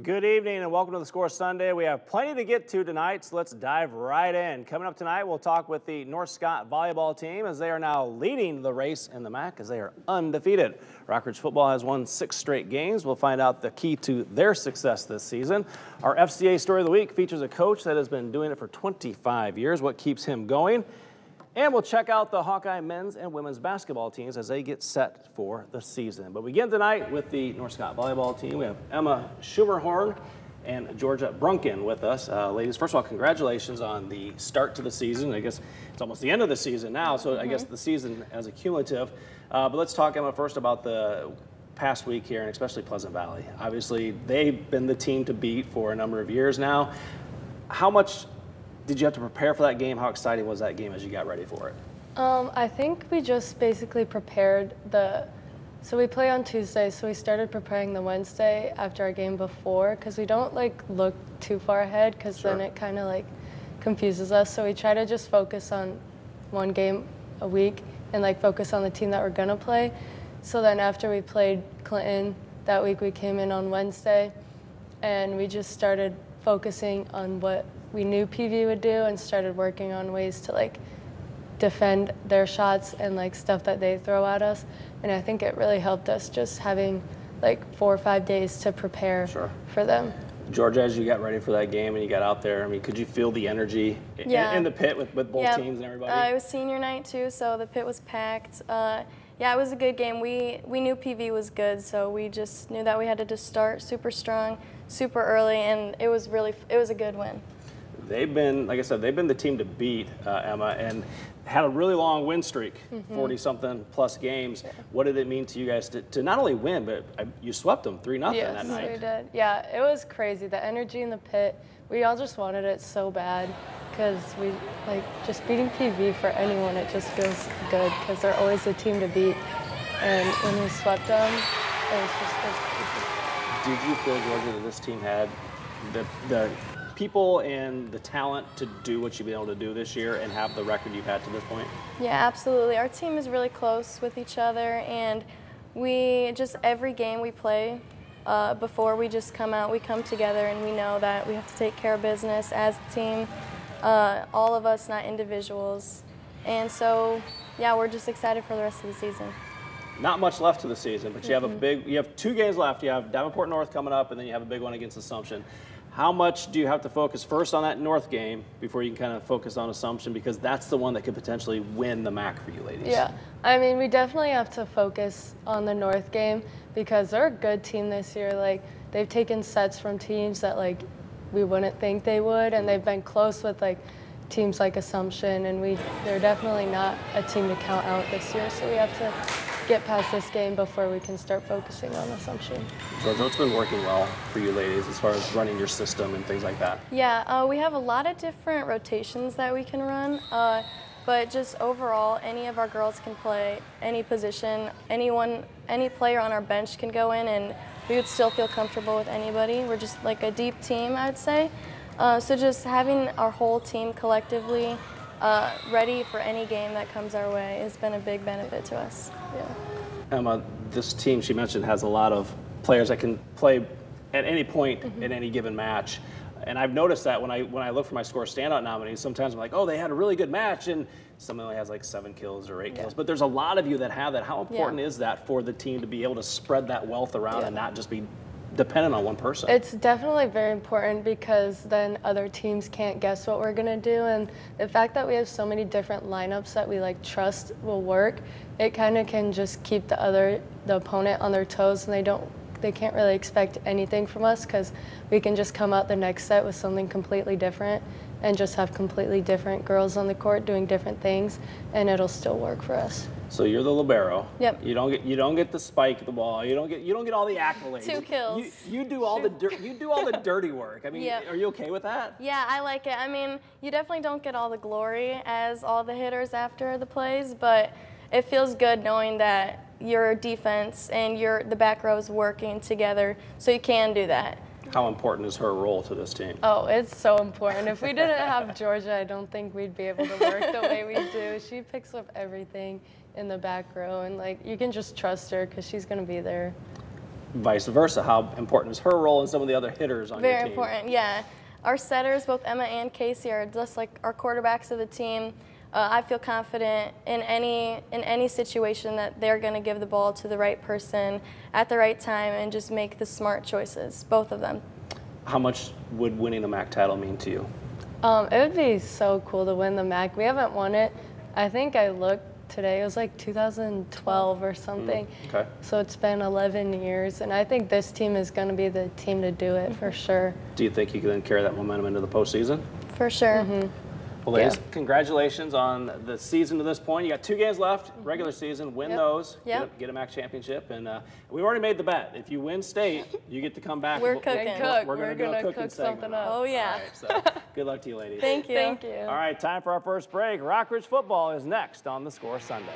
Good evening and welcome to the Score Sunday. We have plenty to get to tonight, so let's dive right in. Coming up tonight, we'll talk with the North Scott volleyball team as they are now leading the race in the MAC as they are undefeated. Rockridge football has won 6 straight games. We'll find out the key to their success this season. Our FCA Story of the Week features a coach that has been doing it for 25 years. What keeps him going? And we'll check out the Hawkeye men's and women's basketball teams as they get set for the season. But we begin tonight with the North Scott volleyball team. We have Emma Schumerhorn and Georgia Brunken with us. Ladies, first of all, congratulations on the start to the season. I guess it's almost the end of the season now, so I guess the season as a cumulative. But let's talk, Emma, first about the past week here, and especially Pleasant Valley. Obviously, they've been the team to beat for a number of years now. How much did you have to prepare for that game? How exciting was that game as you got ready for it? I think we just basically prepared so we play on Tuesday, so we started preparing the Wednesday after our game before, because we don't look too far ahead, because then it kind of confuses us. So we try to just focus on one game a week and focus on the team that we're gonna play. So then after we played Clinton that week, we came in on Wednesday and we just started focusing on what we knew PV would do and started working on ways to defend their shots and stuff that they throw at us. And I think it really helped us just having 4 or 5 days to prepare for them. Georgia, as you got ready for that game and you got out there, I mean, could you feel the energy in the pit with both teams and everybody? It was senior night too, so the pit was packed. Yeah, it was a good game. We knew PV was good, so we just knew that we had to just start super strong, super early, and it was a good win. They've been, like I said, they've been the team to beat, Emma, and had a really long win streak, 40-something plus games. Yeah. What did it mean to you guys to not only win, but you swept them 3-0 that night? Yes, we did. Yeah, it was crazy. The energy in the pit, we all just wanted it so bad, because we, just beating PV for anyone, it just feels good, because they're always the team to beat. And when we swept them, it was just Did you feel, Georgia, that this team had the people and the talent to do what you've been able to do this year and have the record you've had to this point? Yeah, absolutely. Our team is really close with each other, and we just, every game we play, before we just come out, we come together and we know that we have to take care of business as a team, all of us, not individuals. And so, yeah, we're just excited for the rest of the season. Not much left to the season, but you have you have 2 games left. You have Davenport North coming up, and then you have a big one against Assumption. How much do you have to focus first on that North game before you can kind of focus on Assumption, because that's the one that could potentially win the MAC for you ladies? Yeah, I mean, we definitely have to focus on the North game because they're a good team this year. They've taken sets from teams that we wouldn't think they would, and they've been close with teams like Assumption, and they're definitely not a team to count out this year. So we have to get past this game before we can start focusing on Assumption. Georgia, what's been working well for you ladies as far as running your system and things like that? Yeah, we have a lot of different rotations that we can run, but just overall, any of our girls can play any position. Any player on our bench can go in, and we would still feel comfortable with anybody. We're just a deep team, I'd say. So just having our whole team collectively ready for any game that comes our way has been a big benefit to us. Yeah. Emma, this team she mentioned has a lot of players that can play at any point in any given match. And I've noticed that when I look for my score standout nominees, sometimes I'm like, oh, they had a really good match, and someone only has 7 kills or 8 kills. But there's a lot of you that have that. How important is that for the team to be able to spread that wealth around and not just be dependent on one person? It's definitely very important, because then other teams can't guess what we're gonna do, and the fact that we have so many different lineups that we trust will work, it kind of can just keep the opponent on their toes, and they can't really expect anything from us, because we can just come out the next set with something completely different and just have completely different girls on the court doing different things, and it'll still work for us. So you're the libero. Yep. You don't get the spike of the ball. You don't get all the accolades. 2 kills. You do all the dirty work. I mean, are you okay with that? Yeah, I like it. I mean, you definitely don't get all the glory as all the hitters after the plays, but it feels good knowing that your defense and the back row is working together, so you can do that. How important is her role to this team? Oh, it's so important. If we didn't have Georgia, I don't think we'd be able to work the way we do. She picks up everything in the back row, and you can just trust her because she's going to be there. vice versa. How important is her role and some of the other hitters on your team? Very important, yeah. Our setters, both Emma and Casey, are just like our quarterbacks of the team. I feel confident in any situation that they're going to give the ball to the right person at the right time and just make the smart choices, both of them. How much would winning the MAC title mean to you? It would be so cool to win the MAC. We haven't won it. I think I looked today, it was like 2012 or something. Okay. So it's been 11 years, and I think this team is going to be the team to do it for sure. Do you think you can then carry that momentum into the postseason? For sure. Well, ladies, congratulations on the season to this point. You got 2 games left, regular season. Win those, get a MAC championship, and we've already made the bet. If you win state, you get to come back. We're cooking. We're going to do a cooking segment. something up. Oh, yeah. All right, so good luck to you, ladies. Thank you. Thank you. All right, time for our first break. Rockridge football is next on The Score Sunday.